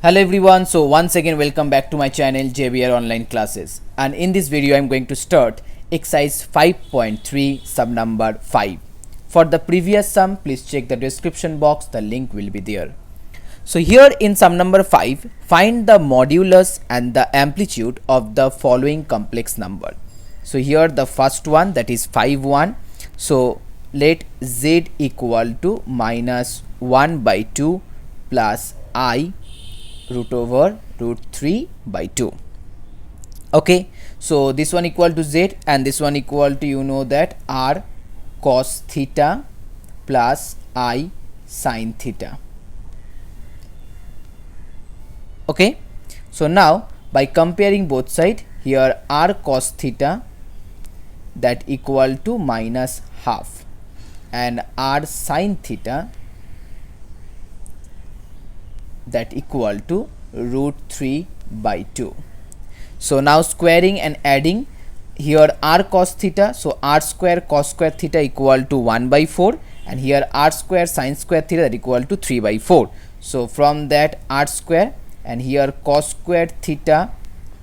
Hello everyone, so once again welcome back to my channel JBR Online Classes, and in this video I am going to start exercise 5.3 sum number 5. For the previous sum, please check the description box, the link will be there. So here in sum number 5, find the modulus and the amplitude of the following complex number. So here the first one, that is 5 1. So let z equal to minus 1 by 2 plus I root over root 3 by 2. Okay, so this one equal to z and this one equal to, you know, that r cos theta plus I sin theta. Okay, so now by comparing both sides, here r cos theta that equal to minus half and r sin theta that equal to root 3 by 2. So now squaring and adding, here r cos theta, so r square cos square theta equal to 1 by 4, and here r square sin square theta that equal to 3 by 4. So from that r square, and here cos square theta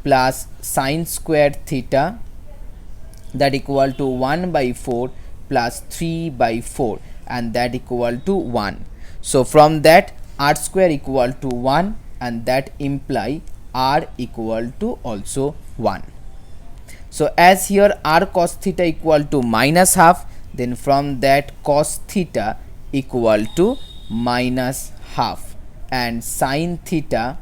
plus sin square theta that equal to 1 by 4 plus 3 by 4, and that equal to 1. So from that r square equal to 1, and that imply r equal to also 1. So as here r cos theta equal to minus half, then from that cos theta equal to minus half and sin theta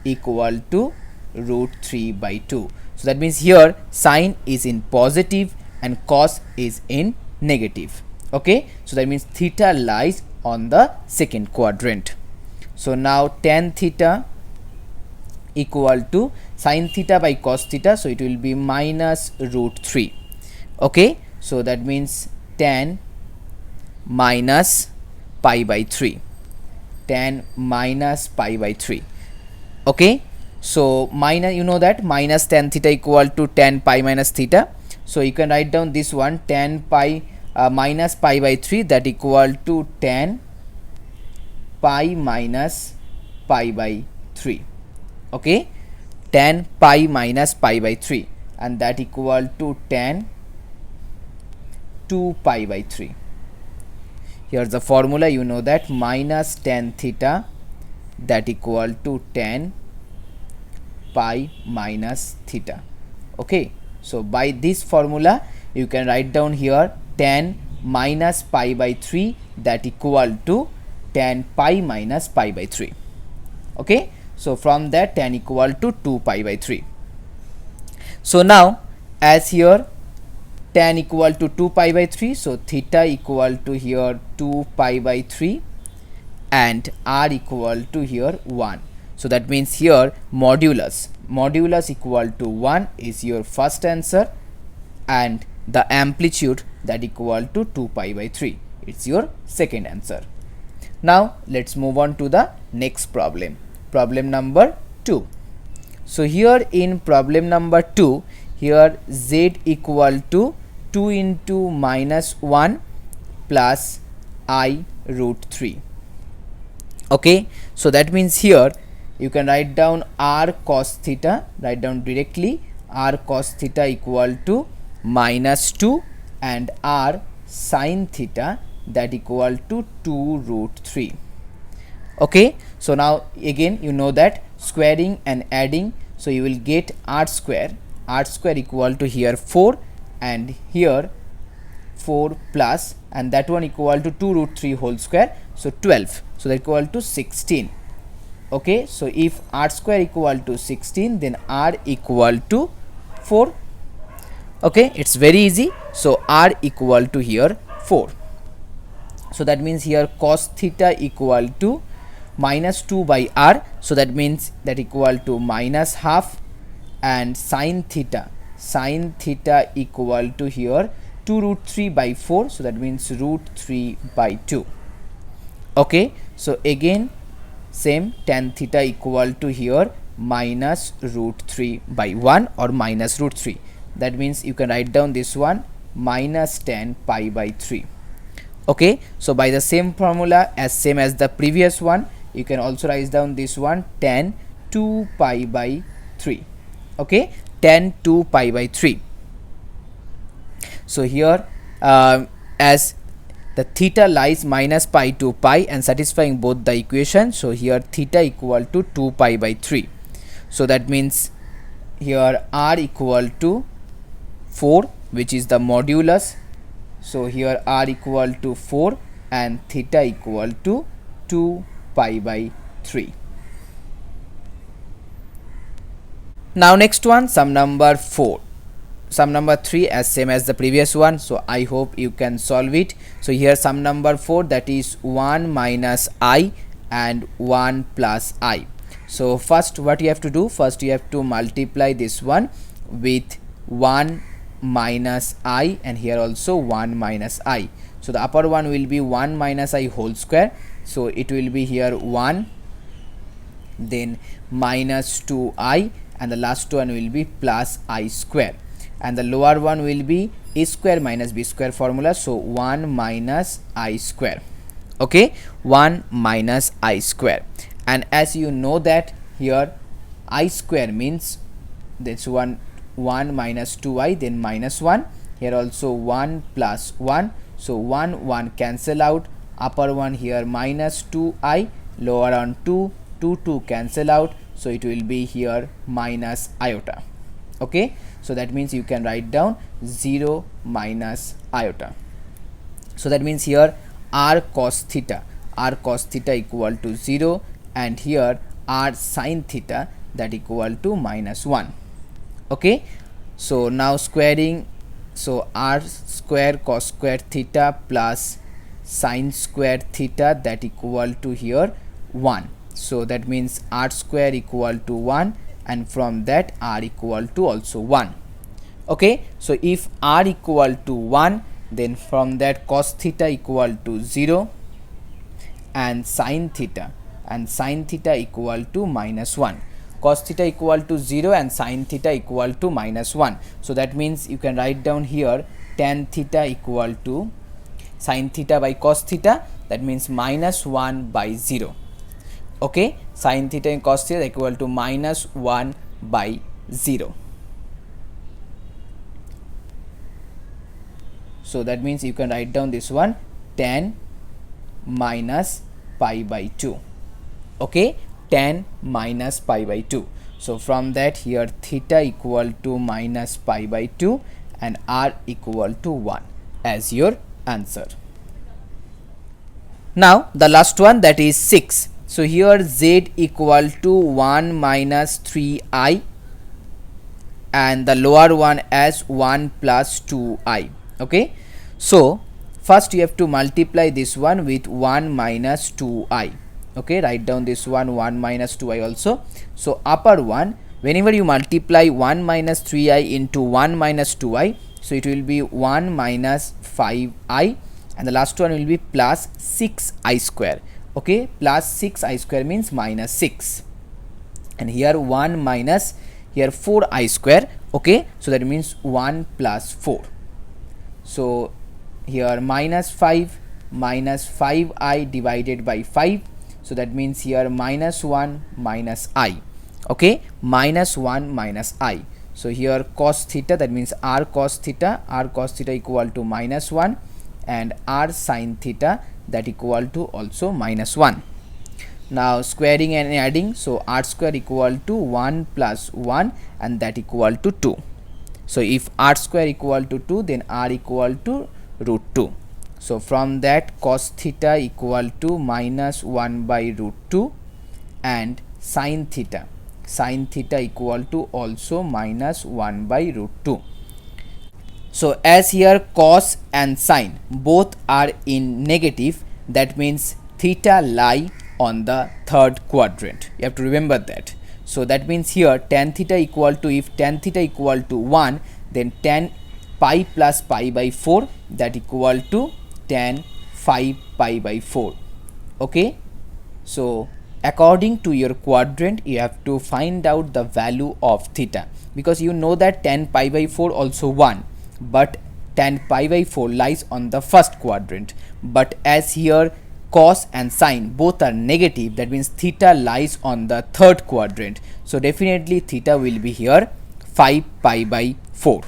equal to root 3 by 2. So that means here sin is in positive and cos is in negative. Okay, so that means theta lies on the second quadrant. So now tan theta equal to sin theta by cos theta, so it will be minus root 3. Okay, so that means tan minus pi by 3, tan minus pi by 3. Okay, so minus, you know that minus tan theta equal to tan pi minus theta, so you can write down this one, tan pi minus pi by 3 that equal to tan pi minus pi by 3. Okay, tan pi minus pi by 3, and that equal to tan 2 pi by 3. Here's the formula, you know that minus tan theta that equal to tan pi minus theta. Okay, so by this formula you can write down here tan minus pi by 3 that equal to tan pi minus pi by 3. Okay, so from that tan equal to 2 pi by 3. So now as here tan equal to 2 pi by 3, so theta equal to here 2 pi by 3 and r equal to here 1. So that means here modulus equal to 1 is your first answer, and the amplitude that equal to 2 pi by 3, it's your second answer. Now let's move on to the next problem, problem number 2. So here in problem number 2, here z equal to 2 into minus 1 plus I root 3. Okay, so that means here you can write down r cos theta, write down directly r cos theta equal to minus 2 and r sin theta that equal to 2 root 3. Okay, so now again you know that squaring and adding, so you will get r square equal to here 4 and here 4 plus, and that one equal to 2 root 3 whole square, so 12, so that equal to 16. Okay, so if r square equal to 16, then r equal to 4. Okay, it's very easy, so r equal to here 4. So that means here cos theta equal to minus 2 by r, so that means that equal to minus half, and sin theta equal to here 2 root 3 by 4, so that means root 3 by 2. Okay, so again same, tan theta equal to here minus root 3 by 1 or minus root 3, that means you can write down this one minus tan pi by 3. Okay, so by the same formula as same as the previous one, you can also write down this one tan 2 pi by 3. Okay, tan 2 pi by 3. So here as the theta lies minus pi to pi and satisfying both the equation, so here theta equal to 2 pi by 3. So that means here r equal to 4, which is the modulus. So here r equal to 4 and theta equal to 2 pi by 3. Now next one, sum number 4. Sum number 3 as same as the previous one, so I hope you can solve it. So here sum number 4, that is 1 minus I and 1 plus I. So first what you have to do, first you have to multiply this one with 1 minus I and here also 1 minus I. So the upper one will be 1 minus I whole square, so it will be here 1, then minus 2I, and the last one will be plus I square, and the lower one will be a square minus b square formula, so 1 minus I square. Okay, 1 minus I square. And as you know that here I square means that's 1 minus 2I, then minus 1, here also 1 plus 1, so 1 cancel out, upper one here minus 2I, lower on 2 cancel out, so it will be here minus iota. Okay, so that means you can write down 0 minus iota. So that means here r cos theta equal to 0, and here r sin theta that equal to minus 1. Okay, so now squaring, so r square cos square theta plus sin square theta that equal to here 1. So that means r square equal to 1, and from that r equal to also 1. Okay, so if r equal to 1, then from that cos theta equal to 0 and sin theta equal to minus 1. Cos theta equal to 0 and sin theta equal to minus 1. So that means you can write down here tan theta equal to sin theta by cos theta, that means minus 1 by 0. Okay, sin theta and cos theta equal to minus 1 by 0. So that means you can write down this one tan minus pi by 2. Okay, tan minus pi by 2. So from that here theta equal to minus pi by 2 and r equal to 1 as your answer. Now the last one, that is 6. So here z equal to 1 minus 3I and the lower one as 1 plus 2I. Okay, so first you have to multiply this one with 1 minus 2I. Okay, write down this one 1 minus 2I also. So upper one, whenever you multiply 1 minus 3I into 1 minus 2I, so it will be 1 minus 5I, and the last one will be plus 6I square. Okay, plus 6I square means minus 6, and here 1 minus here 4I square. Okay, so that means 1 plus 4. So here minus 5I divided by 5, so that means here minus 1 minus I. Okay, minus 1 minus I. So here cos theta, that means r cos theta equal to minus 1, and r sin theta that equal to also minus 1. Now squaring and adding, so r square equal to 1 plus 1 and that equal to 2. So if r square equal to 2, then r equal to root 2. So from that cos theta equal to minus 1 by root 2, and sin theta equal to also minus 1 by root 2. So as here cos and sin both are in negative, that means theta lie on the third quadrant. You have to remember that. So that means here tan theta equal to, if tan theta equal to 1, then tan pi plus pi by 4 that equal to tan 5 pi by 4. Okay, so according to your quadrant you have to find out the value of theta, because you know that tan pi by 4 also 1, but tan pi by 4 lies on the first quadrant, but as here cos and sine both are negative, that means theta lies on the third quadrant. So definitely theta will be here 5 pi by 4.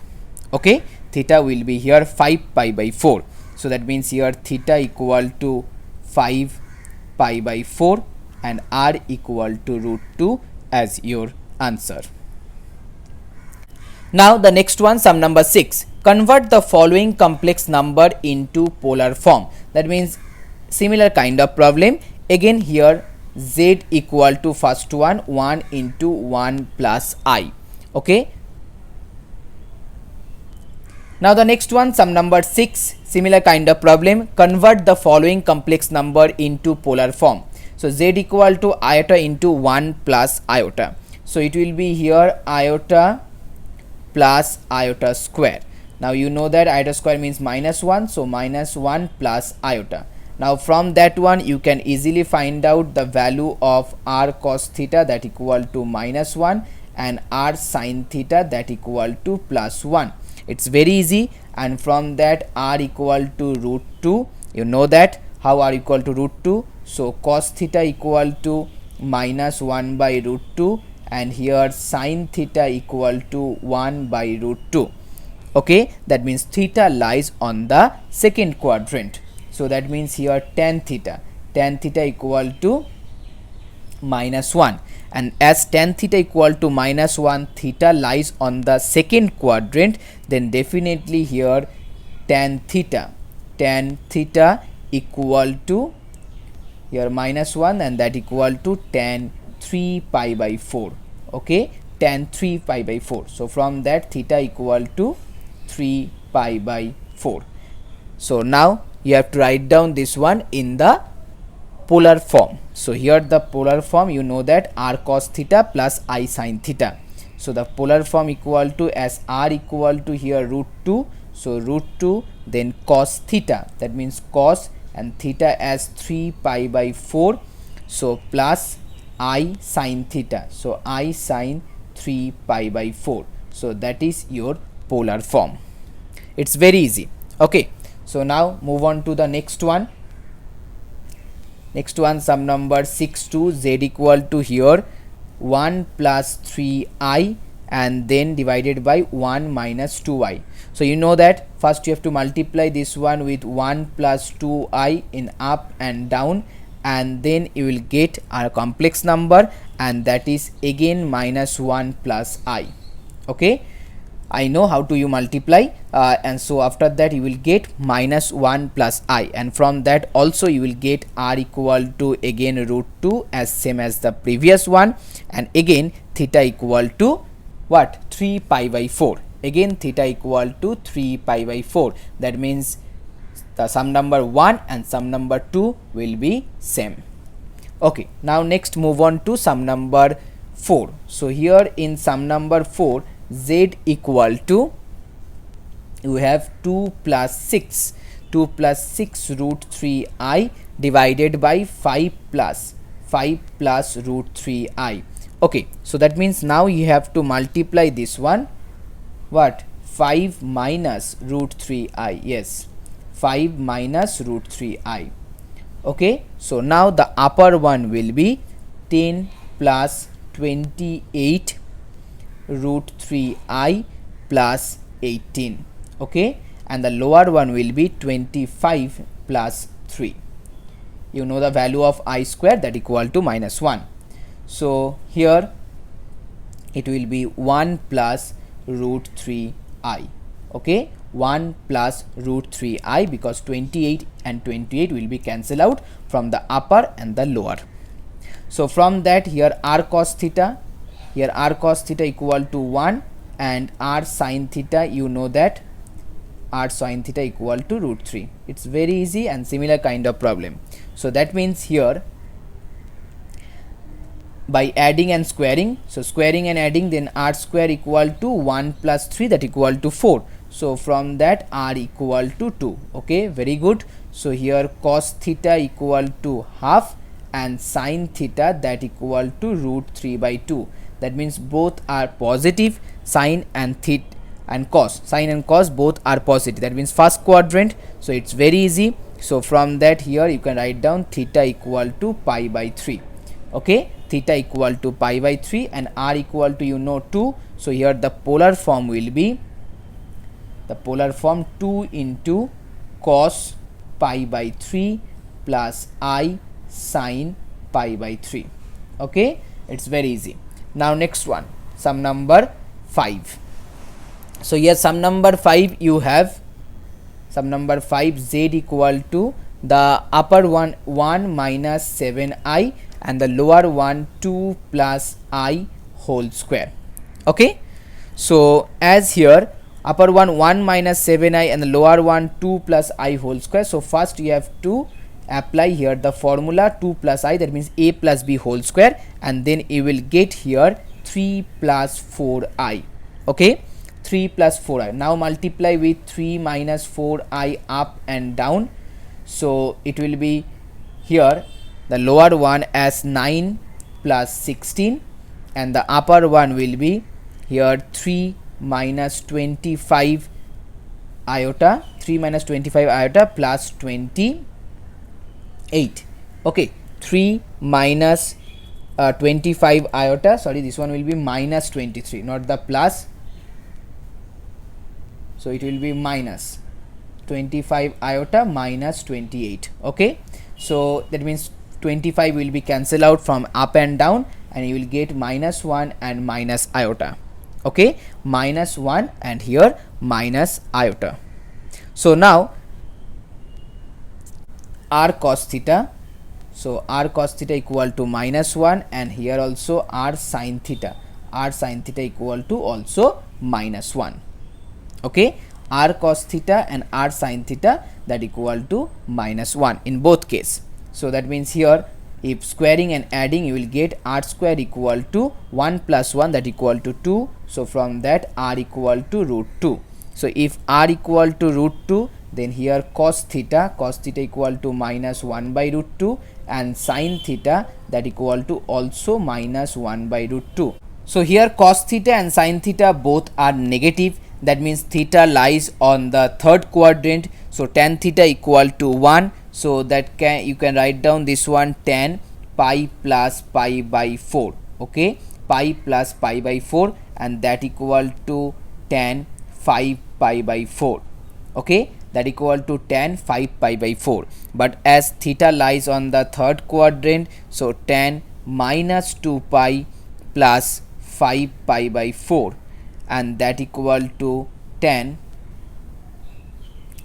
Okay, theta will be here 5 pi by 4. So that means here theta equal to 5 pi by 4 and r equal to root 2 as your answer. Now the next one, sum number 6. Convert the following complex number into polar form. That means similar kind of problem. Again here z equal to first one 1 into 1 plus I. Okay. Now the next one, sum number 6, similar kind of problem. Convert the following complex number into polar form. So z equal to iota into 1 plus iota. So it will be here iota plus iota square. Now you know that iota square means minus 1, so minus 1 plus iota. Now from that one you can easily find out the value of r cos theta, that equal to minus 1, and r sin theta, that equal to plus 1. It's very easy, and from that r equal to root 2. You know that how r equal to root 2. So cos theta equal to minus 1 by root 2, and here sin theta equal to 1 by root 2. Okay, that means theta lies on the second quadrant. So that means here tan theta equal to minus 1, and as tan theta equal to minus 1, theta lies on the second quadrant, then definitely here tan theta equal to here minus 1, and that equal to tan 3 pi by 4. Okay, tan 3 pi by 4. So from that theta equal to 3 pi by 4. So now you have to write down this one in the polar form. So here the polar form, you know that r cos theta plus I sin theta. So the polar form equal to, as r equal to here root 2, so root 2 then cos theta, that means cos, and theta as 3 pi by 4, so plus I sin theta, so I sin 3 pi by 4. So that is your polar form. It's very easy. Okay, so now move on to the next one. Next one, sum number 6 to z equal to here 1 plus 3i and then divided by 1 minus 2i. So you know that first you have to multiply this one with 1 plus 2i in up and down, and then you will get a complex number, and that is again minus 1 plus I. Okay, I know how to you multiply, and so after that you will get minus 1 plus I, and from that also you will get r equal to again root 2 as same as the previous one, and again theta equal to what, 3 pi by 4. Again theta equal to 3 pi by 4. That means the sum number 1 and sum number 2 will be same. Okay, now next move on to sum number 4. So here in sum number 4, z equal to, you have 2 plus 6 root 3i divided by 5 plus root 3i. Okay, so that means now you have to multiply this one, what, 5 minus root 3i, yes, 5 minus root 3i. Okay, so now the upper one will be 10 plus 28 root 3i plus 18. Okay, and the lower one will be 25 plus 3. You know the value of I square, that equal to minus 1. So here it will be 1 plus root 3i. Okay, 1 plus root 3i, because 28 and 28 will be cancelled out from the upper and the lower. So from that here r cos theta, here r cos theta equal to 1, and r sin theta, you know that r sin theta equal to root 3. It's very easy and similar kind of problem. So that means here by adding and squaring, so squaring and adding, then r square equal to 1 plus 3, that equal to 4. So from that r equal to 2. Okay, very good. So here cos theta equal to half, and sin theta, that equal to root 3 by 2. That means both are positive, sin and theta and cos, sin and cos both are positive. That means first quadrant, so it's very easy. So from that, here you can write down theta equal to pi by 3. Okay, theta equal to pi by 3 and r equal to 2. So here the polar form will be 2 into cos pi by 3 plus I sin pi by 3. Okay, it's very easy. Now next one, sum number 5. So here sum number 5, you have sum number 5, z equal to the upper one 1 minus 7i and the lower one 2 plus I whole square. Okay, so as here upper one 1 minus 7i and the lower one 2 plus I whole square. So first you have to apply here the formula 2 plus I, that means a plus b whole square, and then you will get here 3 plus 4i. Okay, 3 plus 4i. Now multiply with 3 minus 4i up and down. So it will be here the lower one as 9 plus 16 and the upper one will be here 3 minus 25 iota, 3 minus 25 iota plus 28. Okay, 3 minus 25 iota, sorry, this one will be minus 23, not the plus. So it will be minus 25 iota minus 28. Okay, so that means 25 will be cancelled out from up and down and you will get minus 1 and minus iota. Okay, minus 1 and here minus iota. So now r cos theta, so r cos theta equal to minus 1 and here also r sin theta equal to also minus 1. Okay, r cos theta and r sin theta, that equal to minus 1 in both case. So that means here if squaring and adding, you will get r square equal to 1 plus 1, that equal to 2. So from that r equal to root 2. So if r equal to root 2, then here cos theta equal to minus 1 by root 2 and sin theta, that equal to also minus 1 by root 2. So here cos theta and sin theta both are negative, that means theta lies on the third quadrant. So tan theta equal to 1. So that you can write down this one tan pi plus pi by 4. Okay, pi plus pi by 4 and that equal to tan 5 pi by 4. Okay, that equal to tan 5 pi by 4. But as theta lies on the third quadrant, so tan minus 2 pi plus 5 pi by 4 and that equal to tan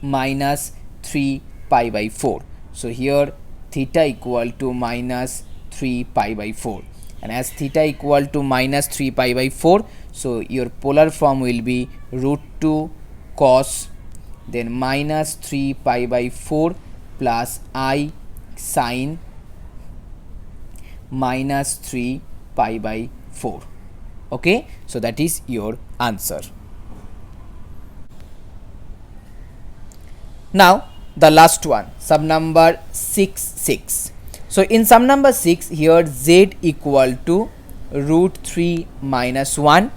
minus 3 pi by 4. So here theta equal to minus 3 pi by 4, and as theta equal to minus 3 pi by 4, so your polar form will be root 2 cos then minus 3 pi by 4 plus I sin minus 3 pi by 4. Okay, so that is your answer. Now the last one, sum number 6. So in sum number 6, here z equal to root 3 minus 1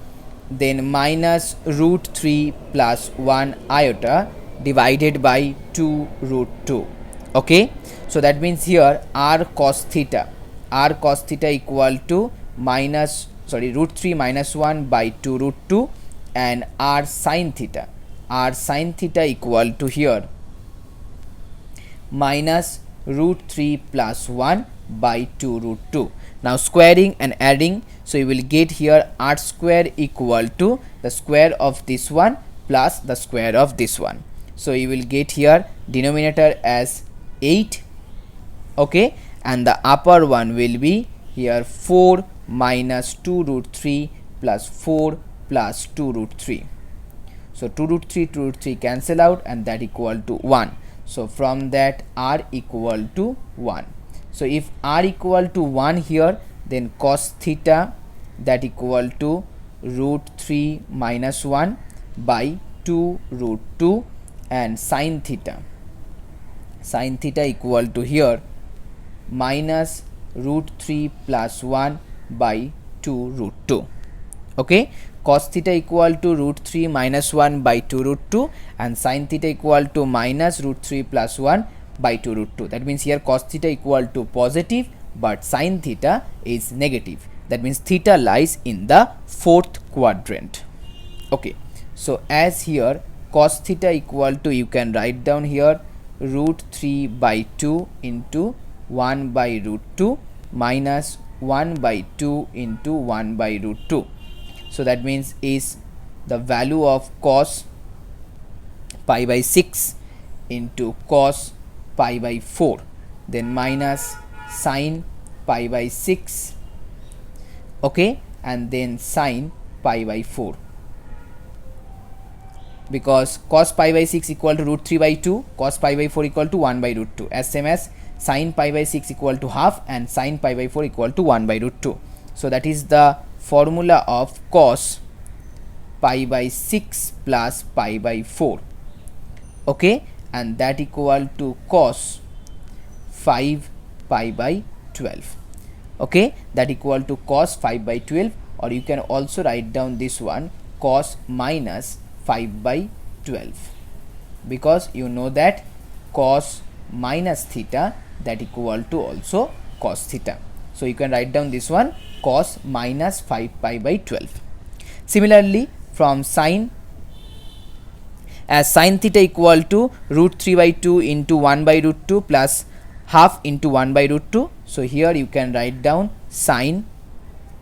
then minus root 3 plus 1 iota divided by 2 root 2. Okay, so that means here r cos theta equal to root 3 minus 1 by 2 root 2 and r sin theta equal to here minus root 3 plus 1 by 2 root 2. Now squaring and adding, so you will get here r square equal to the square of this one plus the square of this one. So you will get here denominator as 8. Okay, and the upper one will be here 4 minus 2 root 3 plus 4 plus 2 root 3. So 2 root 3 cancel out and that equal to 1. So from that r equal to 1. So if r equal to 1 here, then cos theta, that equal to root 3 minus 1 by 2 root 2 and sin theta equal to here minus root 3 plus 1 by 2 root 2. Okay, cos theta equal to root 3 minus 1 by 2 root 2 and sin theta equal to minus root 3 plus 1 by 2 root 2. That means here cos theta equal to positive, but sin theta is negative. That means theta lies in the fourth quadrant. Okay, so as here cos theta equal to, you can write down here root 3 by 2 into 1 by root 2 minus 1 by 2 into 1 by root 2. So that means is the value of cos pi by 6 into cos pi by 4, then minus sin pi by 6, okay, and then sin pi by 4, because cos pi by 6 equal to root 3 by 2, cos pi by 4 equal to 1 by root 2, as same as sin pi by 6 equal to half and sin pi by 4 equal to 1 by root 2. So that is the formula of cos pi by 6 plus pi by 4, okay, and that equal to cos 5 pi by 12, okay, that equal to cos 5 by 12, or you can also write down this one cos minus 5 by 12, because you know that cos minus theta that equal to also cos theta. So you can write down this one cos minus 5 pi by 12. Similarly, from sin, as sin theta equal to root 3 by 2 into 1 by root 2 plus half into 1 by root 2. So here you can write down sin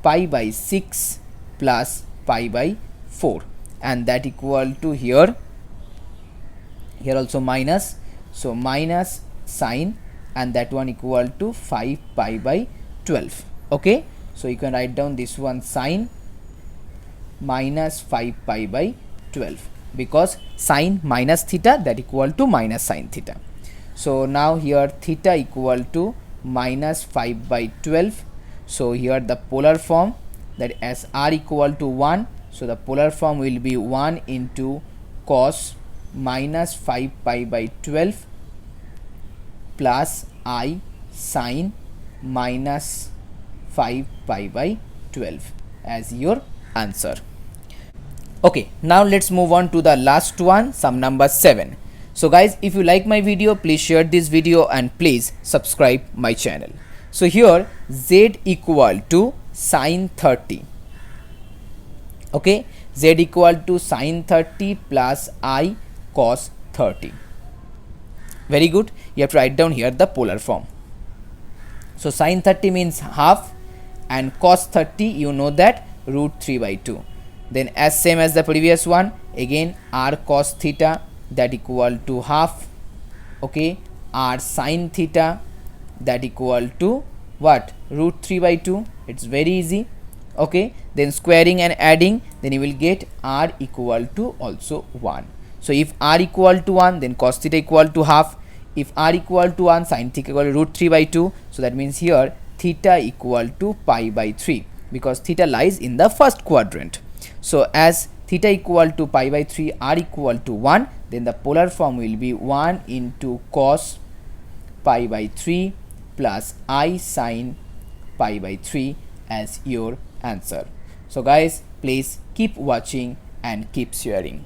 pi by 6 plus pi by 4, and that equal to here also minus, so minus sin, and that one equal to 5 pi by 12, okay. So you can write down this one sin minus 5 pi by 12, because sin minus theta that equal to minus sin theta. So now here theta equal to minus 5 by 12. So here the polar form, that as r equal to 1, so the polar form will be 1 into cos minus 5 pi by 12 plus I sin minus 5 pi by 12 as your answer. Okay, now let's move on to the last one, sum number 7. So guys, if you like my video, please share this video and please subscribe my channel. So here z equal to sin 30, okay, z equal to sin 30 plus I cos 30. Very good, you have to write down here the polar form. So sin 30 means half, and cos 30 you know that root 3 by 2. Then as same as the previous one, again r cos theta that equal to half, okay, r sin theta that equal to what, root 3 by 2. It's very easy, okay. Then squaring and adding, then you will get r equal to also 1. So if r equal to 1, then cos theta equal to half. If r equal to 1, sin theta equal to root 3 by 2. So that means here theta equal to pi by 3, because theta lies in the first quadrant. So as theta equal to pi by 3, r equal to 1, then the polar form will be 1 into cos pi by 3 plus I sin pi by 3 as your answer. So guys, please keep watching and keep sharing.